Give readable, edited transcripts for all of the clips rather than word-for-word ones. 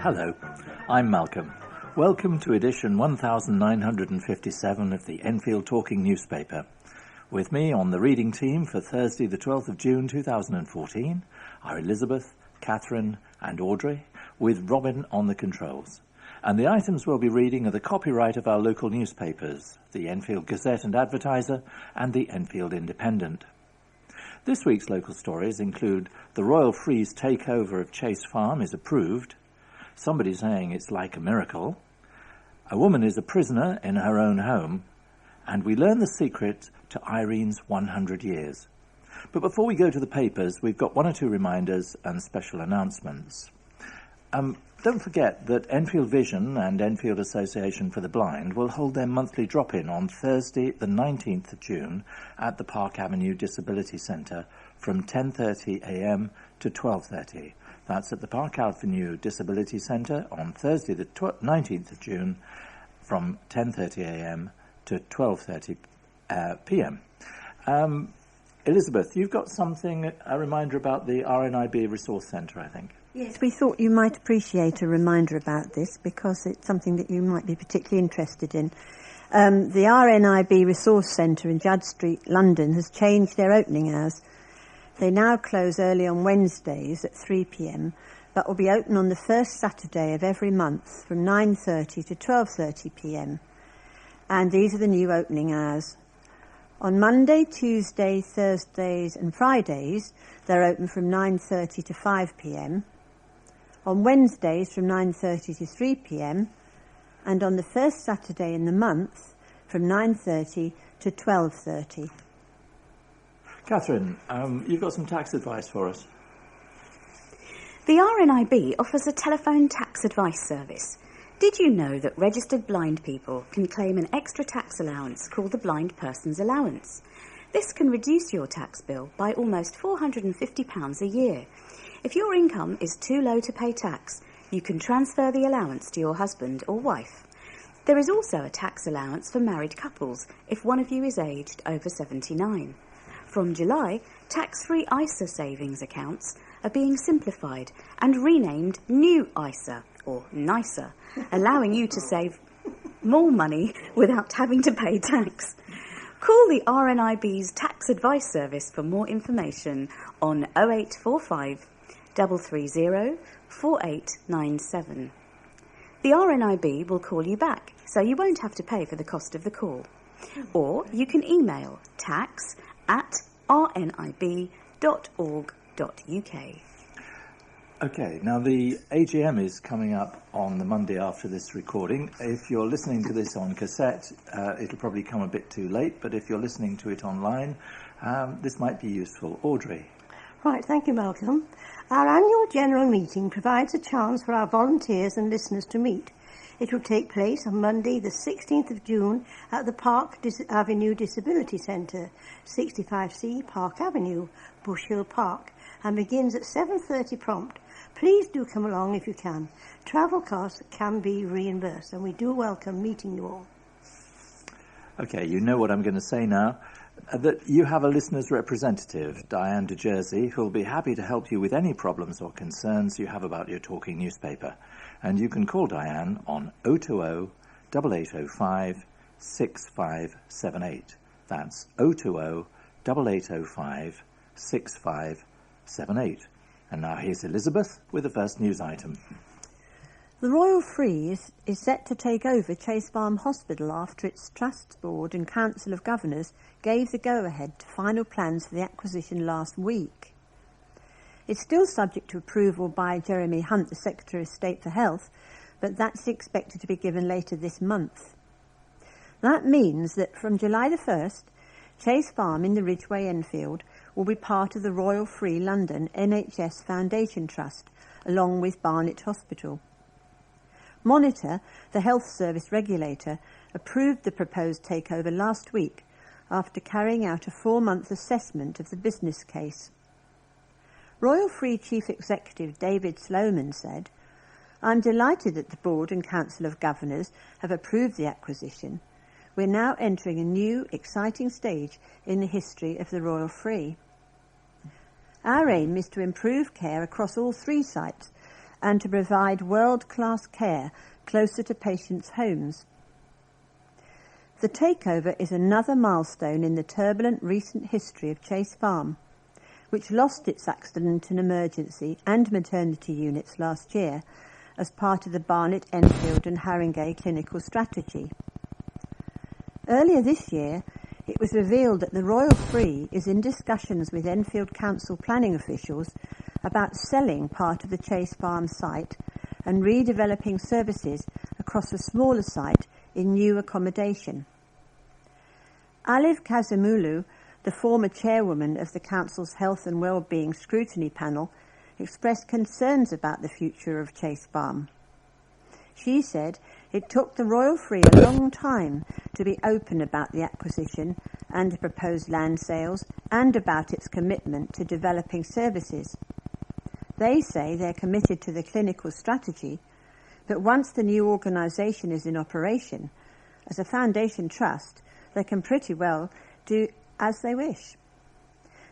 Hello, I'm Malcolm. Welcome to edition 1957 of the Enfield Talking Newspaper. With me on the reading team for Thursday the 12th of June 2014 are Elizabeth, Katherin and Audrey, with Robin on the controls. And the items we'll be reading are the copyright of our local newspapers, the Enfield Gazette and Advertiser and the Enfield Independent. This week's local stories include the Royal Free's takeover of Chase Farm is approved, somebody saying it's like a miracle, a woman is a prisoner in her own home, and we learn the secret to Irene's 100 years. But before we go to the papers, we've got one or two reminders and special announcements. Don't forget that Enfield Vision and Enfield Association for the Blind will hold their monthly drop-in on Thursday the 19th of June at the Park Avenue Disability Centre from 10:30am to 12:30. That's at the Park Avenue Disability Centre on Thursday the 19th of June from 10:30am to 12:30pm. Elizabeth, you've got something, a reminder about the RNIB Resource Centre, I think. Yes, we thought you might appreciate a reminder about this because it's something that you might be particularly interested in. The RNIB Resource Centre in Judd Street, London, has changed their opening hours. They now close early on Wednesdays at 3pm, but will be open on the first Saturday of every month from 9:30 to 12:30pm. And these are the new opening hours. On Monday, Tuesday, Thursdays and Fridays, they're open from 9:30 to 5pm. On Wednesdays from 9:30 to 3pm, and on the first Saturday in the month from 9:30 to 12:30. Katherin, you've got some tax advice for us. The RNIB offers a telephone tax advice service. Did you know that registered blind people can claim an extra tax allowance called the Blind Person's Allowance? This can reduce your tax bill by almost £450 a year. If your income is too low to pay tax, you can transfer the allowance to your husband or wife. There is also a tax allowance for married couples if one of you is aged over 79. From July, tax-free ISA savings accounts are being simplified and renamed New ISA, or NISA, allowing you to save more money without having to pay tax. Call the RNIB's Tax Advice Service for more information on 0845 330 4897. The RNIB will call you back, so you won't have to pay for the cost of the call. Or you can email tax@rnib.org.uk. Okay, now the AGM is coming up on the Monday after this recording. If you're listening to this on cassette, it'll probably come a bit too late, but if you're listening to it online, this might be useful. Audrey. Right, thank you, Malcolm. Our annual general meeting provides a chance for our volunteers and listeners to meet. It will take place on Monday, the 16th of June, at the Park Avenue Disability Centre, 65C Park Avenue, Bush Hill Park, and begins at 7:30 prompt. Please do come along if you can. Travel costs can be reimbursed, and we do welcome meeting you all. Okay, you know what I'm going to say now. That you have a listener's representative, Diane de Jersey, who will be happy to help you with any problems or concerns you have about your talking newspaper. And you can call Diane on 020 8805 6578. That's 020 8805 6578. And now here's Elizabeth with the first news item. The Royal Free is set to take over Chase Farm Hospital after its Trusts Board and Council of Governors gave the go-ahead to final plans for the acquisition last week. It's still subject to approval by Jeremy Hunt, the Secretary of State for Health, but that's expected to be given later this month. That means that from July the 1st, Chase Farm in the Ridgeway, Enfield, will be part of the Royal Free London NHS Foundation Trust, along with Barnet Hospital. Monitor, the health service regulator, approved the proposed takeover last week after carrying out a 4-month assessment of the business case. Royal Free Chief Executive David Sloman said, "I'm delighted that the Board and Council of Governors have approved the acquisition. We're now entering a new, exciting stage in the history of the Royal Free. Our aim is to improve care across all 3 sites and to provide world-class care closer to patients' homes. The takeover is another milestone in the turbulent recent history of Chase Farm, which lost its accident and emergency and maternity units last year as part of the Barnet, Enfield and Haringey clinical strategy. Earlier this year, it was revealed that the Royal Free is in discussions with Enfield Council planning officials about selling part of the Chase Farm site and redeveloping services across a smaller site in new accommodation. Aliv Kazimulu, the former chairwoman of the Council's Health and Wellbeing Scrutiny Panel, expressed concerns about the future of Chase Farm. She said it took the Royal Free a long time to be open about the acquisition and the proposed land sales and about its commitment to developing services. They say they're committed to the clinical strategy, but once the new organisation is in operation, as a foundation trust, they can pretty well do as they wish.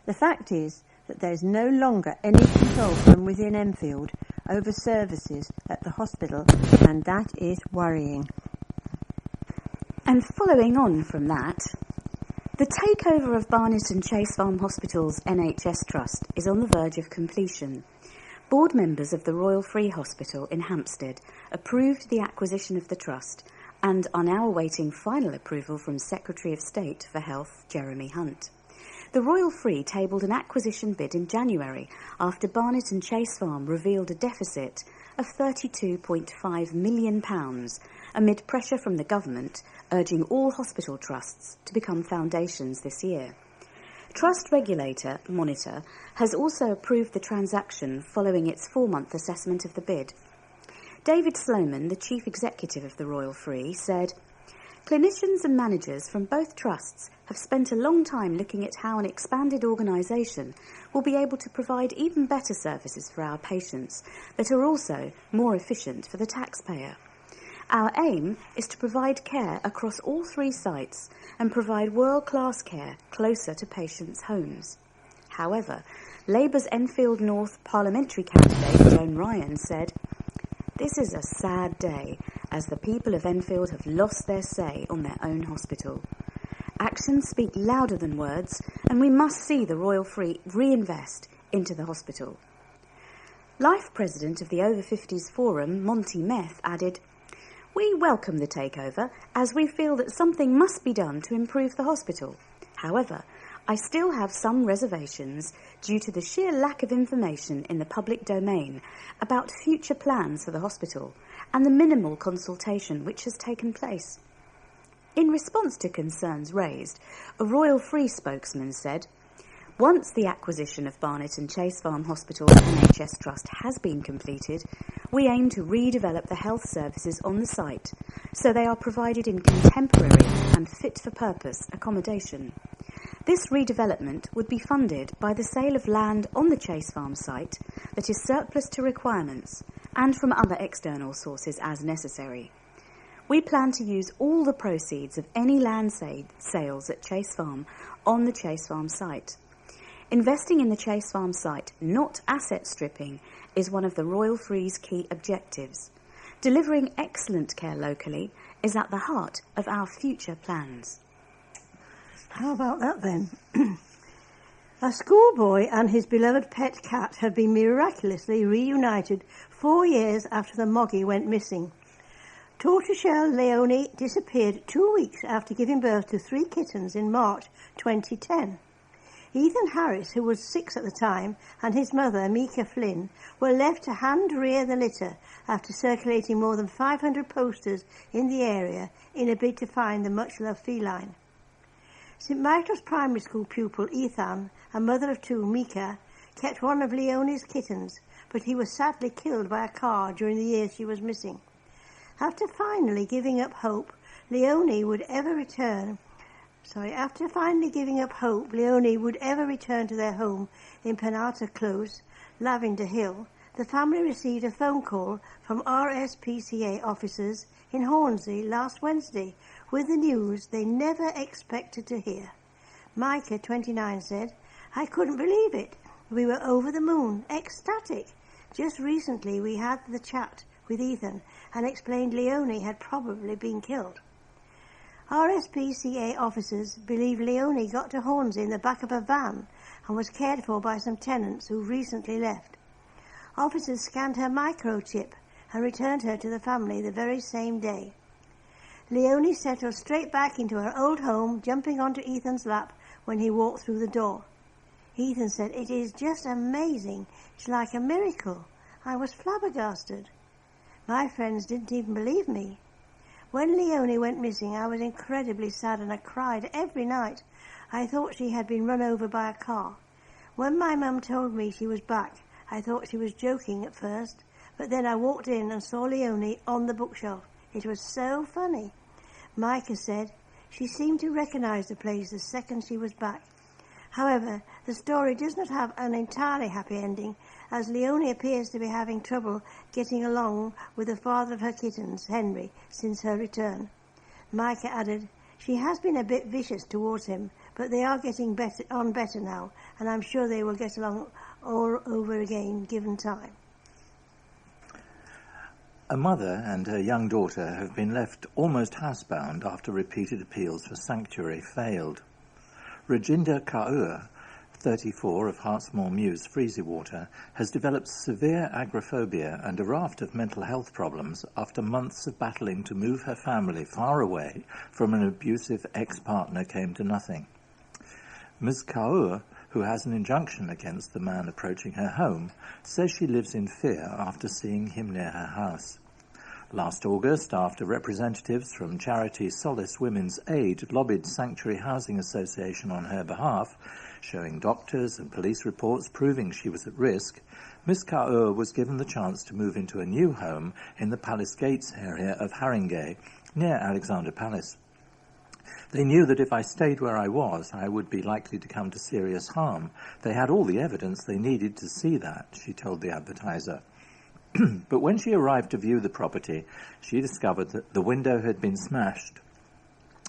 The fact is that there is no longer any control from within Enfield over services at the hospital, and that is worrying. And following on from that, the takeover of Barnet and Chase Farm Hospital's NHS Trust is on the verge of completion. Board members of the Royal Free Hospital in Hampstead approved the acquisition of the trust and are now awaiting final approval from Secretary of State for Health Jeremy Hunt. The Royal Free tabled an acquisition bid in January after Barnet and Chase Farm revealed a deficit of £32.5 million amid pressure from the government urging all hospital trusts to become foundations this year. Trust regulator Monitor has also approved the transaction following its 4-month assessment of the bid. David Sloman, the chief executive of the Royal Free, said, "Clinicians and managers from both trusts have spent a long time looking at how an expanded organisation will be able to provide even better services for our patients that are also more efficient for the taxpayer. Our aim is to provide care across all 3 sites and provide world-class care closer to patients' homes." However, Labour's Enfield North parliamentary candidate Joan Ryan said, "This is a sad day as the people of Enfield have lost their say on their own hospital. Actions speak louder than words, and we must see the Royal Free reinvest into the hospital." Life President of the Over 50s Forum, Monty Meth, added, "We welcome the takeover as we feel that something must be done to improve the hospital. However, I still have some reservations due to the sheer lack of information in the public domain about future plans for the hospital and the minimal consultation which has taken place." In response to concerns raised, a Royal Free spokesman said, "Once the acquisition of Barnet and Chase Farm Hospital NHS Trust has been completed, we aim to redevelop the health services on the site so they are provided in contemporary and fit-for-purpose accommodation. This redevelopment would be funded by the sale of land on the Chase Farm site that is surplus to requirements and from other external sources as necessary. We plan to use all the proceeds of any land sales at Chase Farm on the Chase Farm site. Investing in the Chase Farm site, not asset stripping, is one of the Royal Free's key objectives. Delivering excellent care locally is at the heart of our future plans." How about that then? A schoolboy and his beloved pet cat have been miraculously reunited 4 years after the Moggy went missing. Tortoiseshell Leonie disappeared 2 weeks after giving birth to 3 kittens in March 2010. Ethan Harris, who was 6 at the time, and his mother, Mika Flynn, were left to hand-rear the litter after circulating more than 500 posters in the area in a bid to find the much-loved feline. St Michael's Primary School pupil Ethan, a mother of 2, Mika, kept one of Leonie's kittens, but he was sadly killed by a car during the years she was missing. After finally giving up hope, Leonie would ever return to their home in Penarta Close, Lavender Hill, the family received a phone call from RSPCA officers in Hornsey last Wednesday with the news they never expected to hear. Micah, 29, said, "I couldn't believe it. We were over the moon, ecstatic. Just recently we had the chat with Ethan and explained Leonie had probably been killed. RSPCA officers believe Leonie got to Hornsey in the back of a van and was cared for by some tenants who recently left. Officers scanned her microchip and returned her to the family the very same day. Leonie settled straight back into her old home, jumping onto Ethan's lap when he walked through the door. Ethan said, "It is just amazing. It's like a miracle." I was flabbergasted. My friends didn't even believe me. When Leonie went missing, I was incredibly sad and I cried every night. I thought she had been run over by a car. When my mum told me she was back, I thought she was joking at first, but then I walked in and saw Leonie on the bookshelf. It was so funny. Micah said she seemed to recognise the place the second she was back. However, the story does not have an entirely happy ending, as Leonie appears to be having trouble getting along with the father of her kittens, Henry, since her return. Micah added, "She has been a bit vicious towards him, but they are getting better now, and I'm sure they will get along all over again, given time." A mother and her young daughter have been left almost housebound after repeated appeals for sanctuary failed. Rajinder Kaur, 34, of Hartsmore Mews, Freezywater, has developed severe agoraphobia and a raft of mental health problems after months of battling to move her family far away from an abusive ex-partner came to nothing. Ms. Kaur, who has an injunction against the man approaching her home, says she lives in fear after seeing him near her house. Last August, after representatives from charity Solace Women's Aid lobbied Sanctuary Housing Association on her behalf, showing doctors and police reports proving she was at risk, Miss Kaur was given the chance to move into a new home in the Palace Gates area of Haringey, near Alexandra Palace. They knew that if I stayed where I was, I would be likely to come to serious harm. They had all the evidence they needed to see that, she told the Advertiser. But when she arrived to view the property, she discovered that the window had been smashed.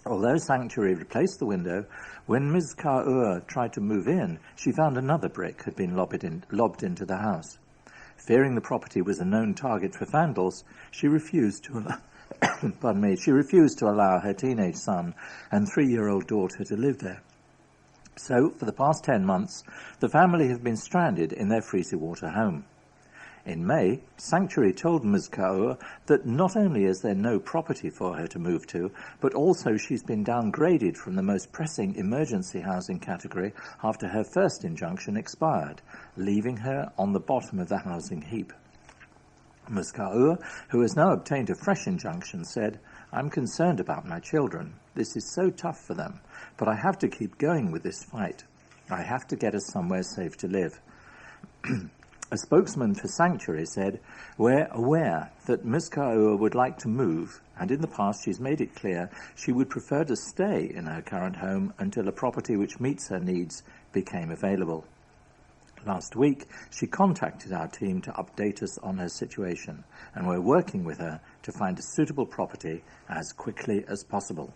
Although Sanctuary replaced the window, when Ms. Kaur tried to move in, she found another brick had been lobbed into the house. Fearing the property was a known target for vandals, she refused to allow her teenage son and 3-year-old daughter to live there. So, for the past 10 months, the family have been stranded in their Freezywater home. In May, Sanctuary told Ms. Kaur that not only is there no property for her to move to, but also she's been downgraded from the most pressing emergency housing category after her first injunction expired, leaving her on the bottom of the housing heap. Ms. Kaur, who has now obtained a fresh injunction, said, "I'm concerned about my children. This is so tough for them, but I have to keep going with this fight. I have to get us somewhere safe to live." A spokesman for Sanctuary said, "We're aware that Ms. Kaur would like to move, and in the past she's made it clear she would prefer to stay in her current home until a property which meets her needs became available." Last week, she contacted our team to update us on her situation, and we're working with her to find a suitable property as quickly as possible.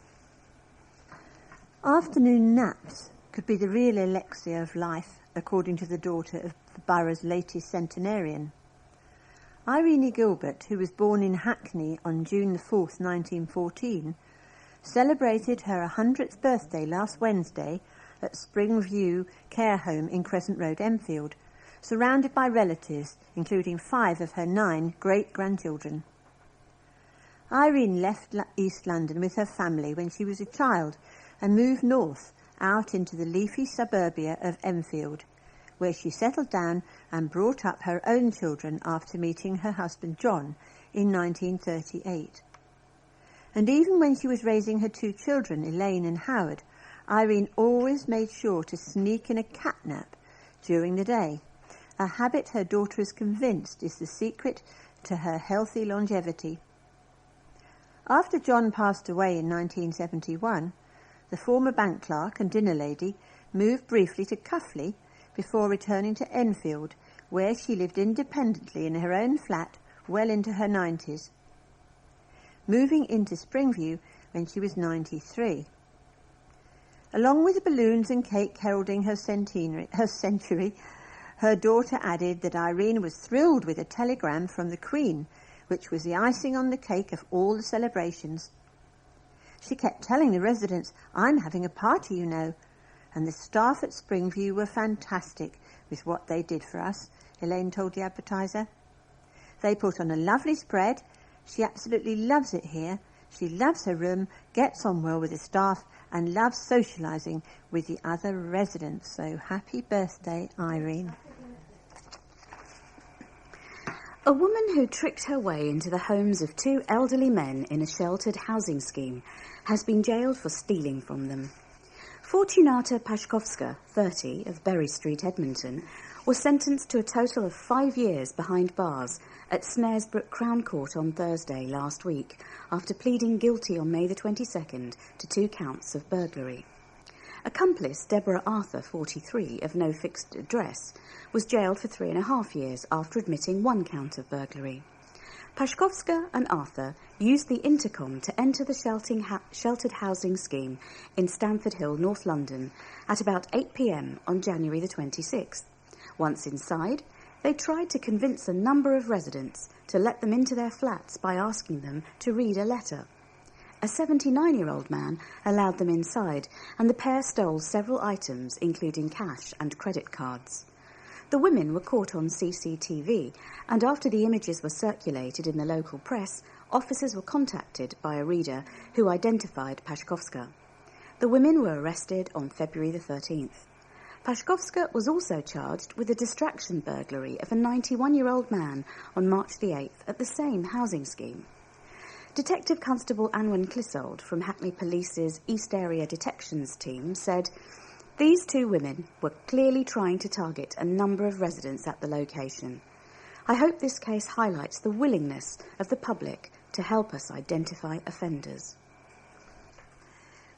Afternoon naps could be the real elixir of life, according to the daughter of the borough's latest centenarian. Irene Gilbert, who was born in Hackney on June 4th, 1914, celebrated her 100th birthday last Wednesday at Springview Care Home in Crescent Road, Enfield, surrounded by relatives, including 5 of her 9 great-grandchildren. Irene left East London with her family when she was a child and moved north out into the leafy suburbia of Enfield, where she settled down and brought up her own children after meeting her husband John in 1938. And even when she was raising her 2 children, Elaine and Howard, Irene always made sure to sneak in a catnap during the day, a habit her daughter is convinced is the secret to her healthy longevity. After John passed away in 1971, the former bank clerk and dinner lady moved briefly to Cuffley before returning to Enfield, where she lived independently in her own flat well into her 90s, moving into Springview when she was 93. Along with the balloons and cake heralding her century, Her daughter added that Irene was thrilled with a telegram from the Queen, which was the icing on the cake of all the celebrations. She kept telling the residents, "I'm having a party, you know." And the staff at Springview were fantastic with what they did for us, Elaine told the Advertiser. They put on a lovely spread. She absolutely loves it here. She loves her room, gets on well with the staff, and loves socialising with the other residents. So happy birthday, Irene. A woman who tricked her way into the homes of two elderly men in a sheltered housing scheme has been jailed for stealing from them. Fortunata Paszkowska, 30, of Berry Street, Edmonton, was sentenced to a total of 5 years behind bars at Snaresbrook Crown Court on Thursday last week after pleading guilty on May the 22nd to 2 counts of burglary. Accomplice Deborah Arthur, 43, of no fixed address, was jailed for 3.5 years after admitting 1 count of burglary. Paszkowska and Arthur used the intercom to enter the sheltered housing scheme in Stamford Hill, North London, at about 8 p.m. on January the 26th. Once inside, they tried to convince a number of residents to let them into their flats by asking them to read a letter. A 79-year-old man allowed them inside, and the pair stole several items, including cash and credit cards. The women were caught on CCTV, and after the images were circulated in the local press, officers were contacted by a reader who identified Paszkowska. The women were arrested on February the 13th. Paszkowska was also charged with a distraction burglary of a 91-year-old man on March the 8th at the same housing scheme. Detective Constable Anwen Clissold from Hackney Police's East Area Detections team said, "These 2 women were clearly trying to target a number of residents at the location. I hope this case highlights the willingness of the public to help us identify offenders."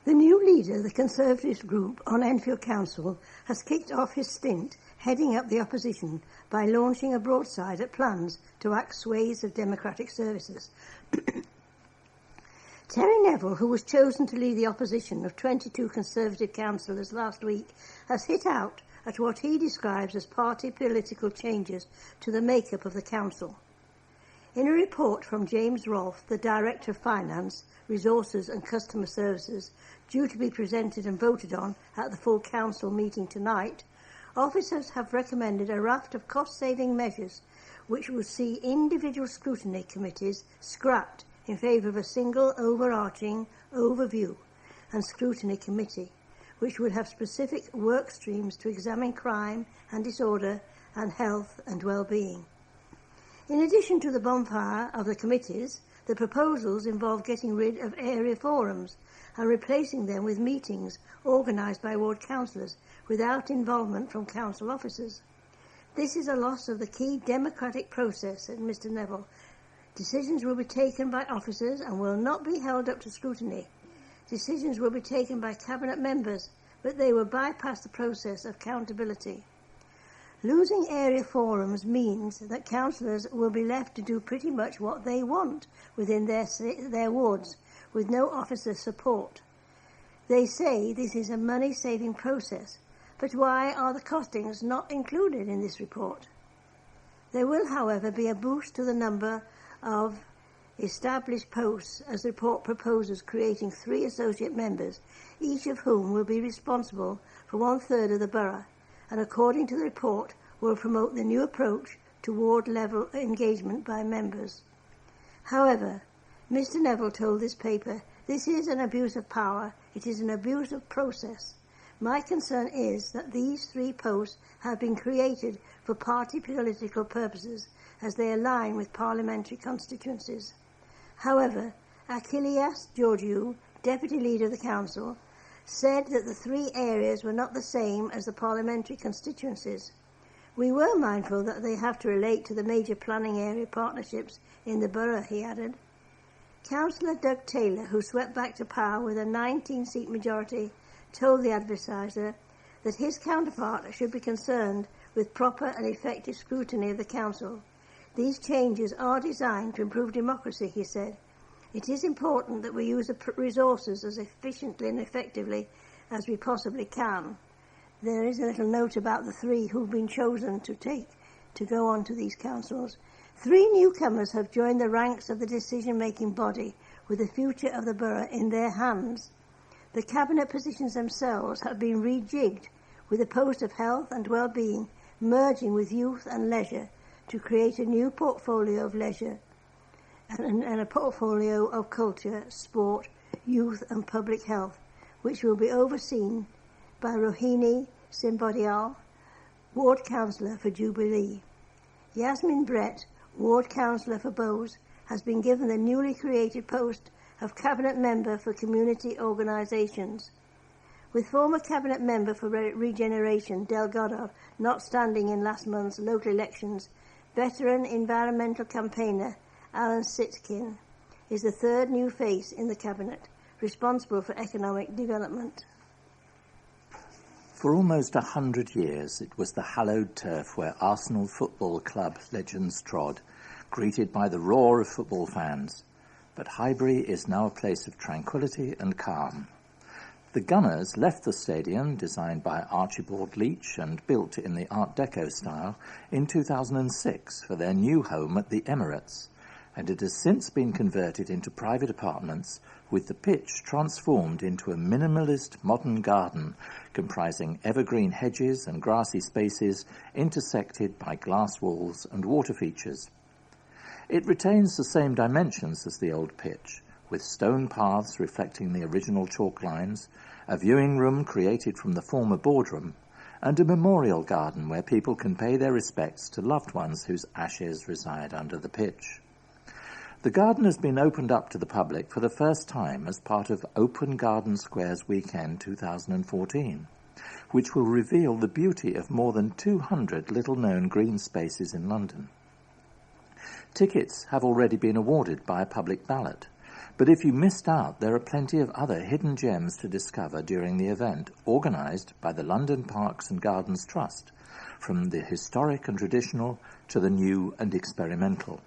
The new leader of the Conservative group on Enfield Council has kicked off his stint heading up the opposition by launching a broadside at plans to axe swathes of democratic services. Terry Neville, who was chosen to lead the opposition of 22 Conservative councillors last week, has hit out at what he describes as party political changes to the makeup of the council. In a report from James Rolfe, the Director of Finance, Resources and Customer Services, due to be presented and voted on at the full council meeting tonight, officers have recommended a raft of cost-saving measures which will see individual scrutiny committees scrapped in favour of a single overarching overview and scrutiny committee, which would have specific work streams to examine crime and disorder and health and well-being. In addition to the bonfire of the committees, the proposals involve getting rid of area forums and replacing them with meetings organised by ward councillors without involvement from council officers. "This is a loss of the key democratic process," said Mr Neville. "Decisions will be taken by officers and will not be held up to scrutiny. Decisions will be taken by cabinet members, but they will bypass the process of accountability. Losing area forums means that councillors will be left to do pretty much what they want within their wards, with no officer support. They say this is a money-saving process, but why are the costings not included in this report? There will, however, be a boost to the number of established posts, as the report proposes creating 3 associate members, each of whom will be responsible for 1/3 of the borough, and according to the report will promote the new approach to ward-level engagement by members. However, Mr Neville told this paper, "This is an abuse of power, it is an abuse of process. My concern is that these 3 posts have been created for party political purposes as they align with parliamentary constituencies." However, Achilleas Georgiou, Deputy Leader of the Council, said that the 3 areas were not the same as the parliamentary constituencies. "We were mindful that they have to relate to the major planning area partnerships in the borough," he added. Councillor Doug Taylor, who swept back to power with a 19-seat majority, told the Advertiser that his counterpart should be concerned with proper and effective scrutiny of the council. "These changes are designed to improve democracy," he said. "It is important that we use the resources as efficiently and effectively as we possibly can. there is a little note about the 3 who've been chosen to go on to these councils. 3 newcomers have joined the ranks of the decision-making body with the future of the borough in their hands. The cabinet positions themselves have been rejigged, with the post of health and well-being merging with youth and leisure to create a new portfolio of leisure and a portfolio of culture, sport, youth and public health, which will be overseen by Rohini Simbodial, Ward Councillor for Jubilee. Yasmin Brett, Ward Councillor for Bowes, has been given the newly created post of Cabinet Member for Community Organisations. With former Cabinet Member for Regeneration, Delgado, not standing in last month's local elections, veteran environmental campaigner Alan Sitkin is the 3rd new face in the Cabinet, responsible for economic development. For almost 100 years, it was the hallowed turf where Arsenal Football Club legends trod, greeted by the roar of football fans. But Highbury is now a place of tranquility and calm. The Gunners left the stadium, designed by Archibald Leach and built in the Art Deco style, in 2006 for their new home at the Emirates, and it has since been converted into private apartments, with the pitch transformed into a minimalist modern garden comprising evergreen hedges and grassy spaces intersected by glass walls and water features. It retains the same dimensions as the old pitch, with stone paths reflecting the original chalk lines, a viewing room created from the former boardroom, and a memorial garden where people can pay their respects to loved ones whose ashes reside under the pitch. The garden has been opened up to the public for the first time as part of Open Garden Squares Weekend 2014, which will reveal the beauty of more than 200 little-known green spaces in London. Tickets have already been awarded by a public ballot, but if you missed out, there are plenty of other hidden gems to discover during the event, organised by the London Parks and Gardens Trust, from the historic and traditional to the new and experimental.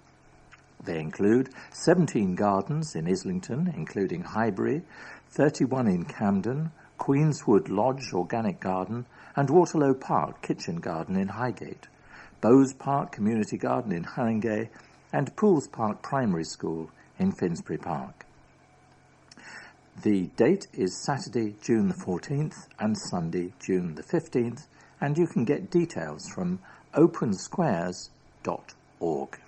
They include 17 gardens in Islington, including Highbury, 31 in Camden, Queenswood Lodge Organic Garden, and Waterloo Park Kitchen Garden in Highgate, Bowes Park Community Garden in Haringey, and Pools Park Primary School in Finsbury Park. The date is Saturday, June the 14th and Sunday, June the 15th, and you can get details from opensquares.org.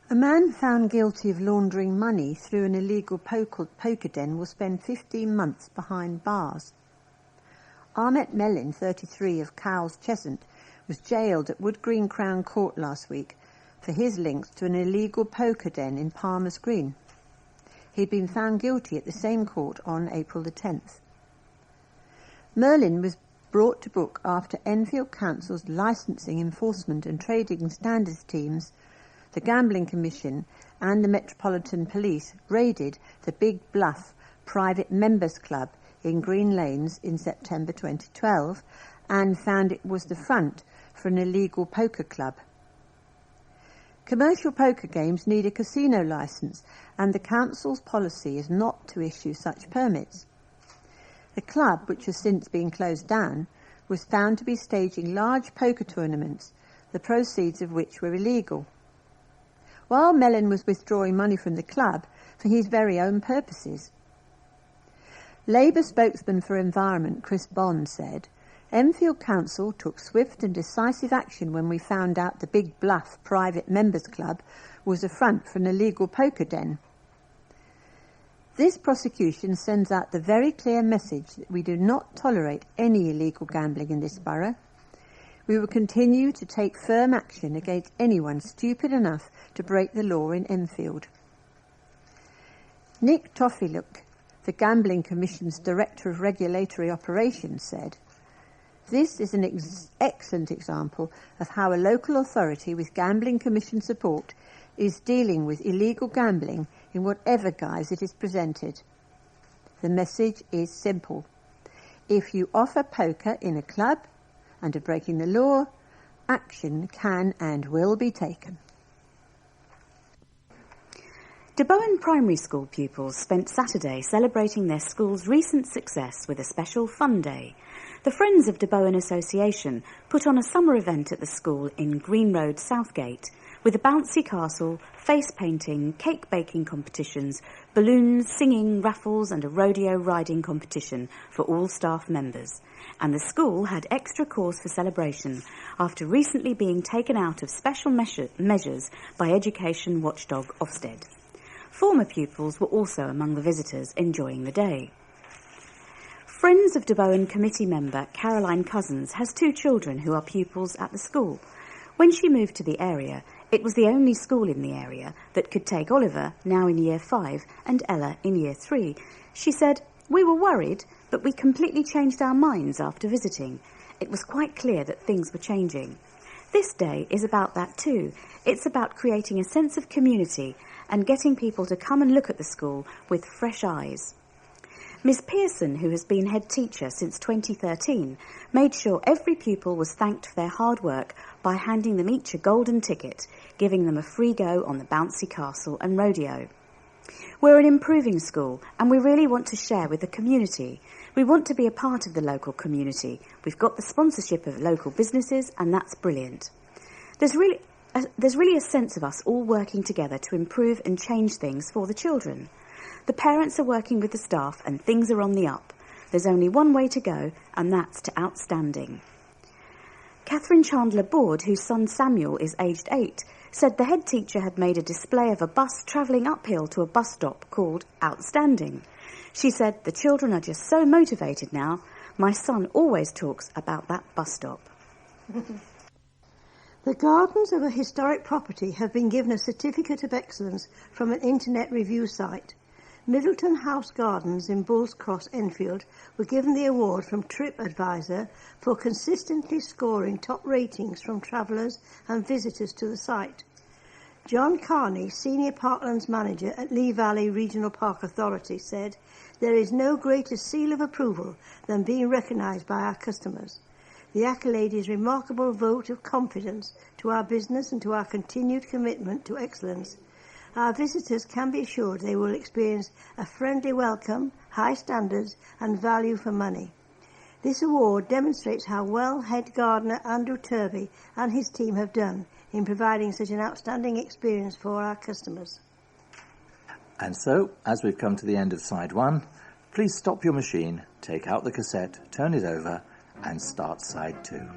A man found guilty of laundering money through an illegal poker den will spend 15 months behind bars. Ahmet Melin, 33, of Cowes, Cheshunt, was jailed at Wood Green Crown Court last week for his links to an illegal poker den in Palmer's Green. He'd been found guilty at the same court on April the 10th. Merlin was brought to book after Enfield Council's licensing, enforcement and trading standards teams, the Gambling Commission and the Metropolitan Police raided the Big Bluff Private Members Club in Green Lanes in September 2012 and found it was the front for an illegal poker club. Commercial poker games need a casino licence, and the council's policy is not to issue such permits. The club, which has since been closed down, was found to be staging large poker tournaments, the proceeds of which were illegal. While Mellon was withdrawing money from the club for his very own purposes. Labour spokesman for Environment Chris Bond said, Enfield Council took swift and decisive action when we found out the Big Bluff Private Members Club was a front for an illegal poker den. This prosecution sends out the very clear message that we do not tolerate any illegal gambling in this borough. We will continue to take firm action against anyone stupid enough to break the law in Enfield. Nick Toffiluk, the Gambling Commission's Director of Regulatory Operations, said, This is an excellent example of how a local authority with Gambling Commission support is dealing with illegal gambling in whatever guise it is presented. The message is simple. If you offer poker in a club and are breaking the law, action can and will be taken. Bohun Primary School pupils spent Saturday celebrating their school's recent success with a special fun day. The Friends of Bohun Association put on a summer event at the school in Green Road, Southgate, with a bouncy castle, face painting, cake baking competitions, balloons, singing, raffles and a rodeo riding competition for all staff members. And the school had extra cause for celebration after recently being taken out of special measures by education watchdog Ofsted. Former pupils were also among the visitors enjoying the day. Friends of Bohun committee member Caroline Cousins has 2 children who are pupils at the school. When she moved to the area, it was the only school in the area that could take Oliver, now in Year 5, and Ella in Year 3. She said, "We were worried, but we completely changed our minds after visiting. It was quite clear that things were changing." This day is about that too. It's about creating a sense of community and getting people to come and look at the school with fresh eyes. Miss Pearson, who has been head teacher since 2013, made sure every pupil was thanked for their hard work by handing them each a golden ticket, giving them a free go on the bouncy castle and rodeo. We're an improving school and we really want to share with the community. We want to be a part of the local community. We've got the sponsorship of local businesses and that's brilliant. There's really a sense of us all working together to improve and change things for the children. The parents are working with the staff and things are on the up. There's only one way to go and that's to outstanding. Katherin Chandler-Board, whose son Samuel is aged 8, said the head teacher had made a display of a bus travelling uphill to a bus stop called Outstanding. She said, "The children are just so motivated now. My son always talks about that bus stop." The gardens of a historic property have been given a certificate of excellence from an internet review site. Middleton House Gardens in Bulls Cross, Enfield, were given the award from TripAdvisor for consistently scoring top ratings from travellers and visitors to the site. John Carney, Senior Parklands Manager at Lee Valley Regional Park Authority, said, "There is no greater seal of approval than being recognised by our customers. The accolade is a remarkable vote of confidence to our business and to our continued commitment to excellence. Our visitors can be assured they will experience a friendly welcome, high standards and value for money." This award demonstrates how well head gardener Andrew Turvey and his team have done in providing such an outstanding experience for our customers. And so, as we've come to the end of side 1, please stop your machine, take out the cassette, turn it over and start side 2.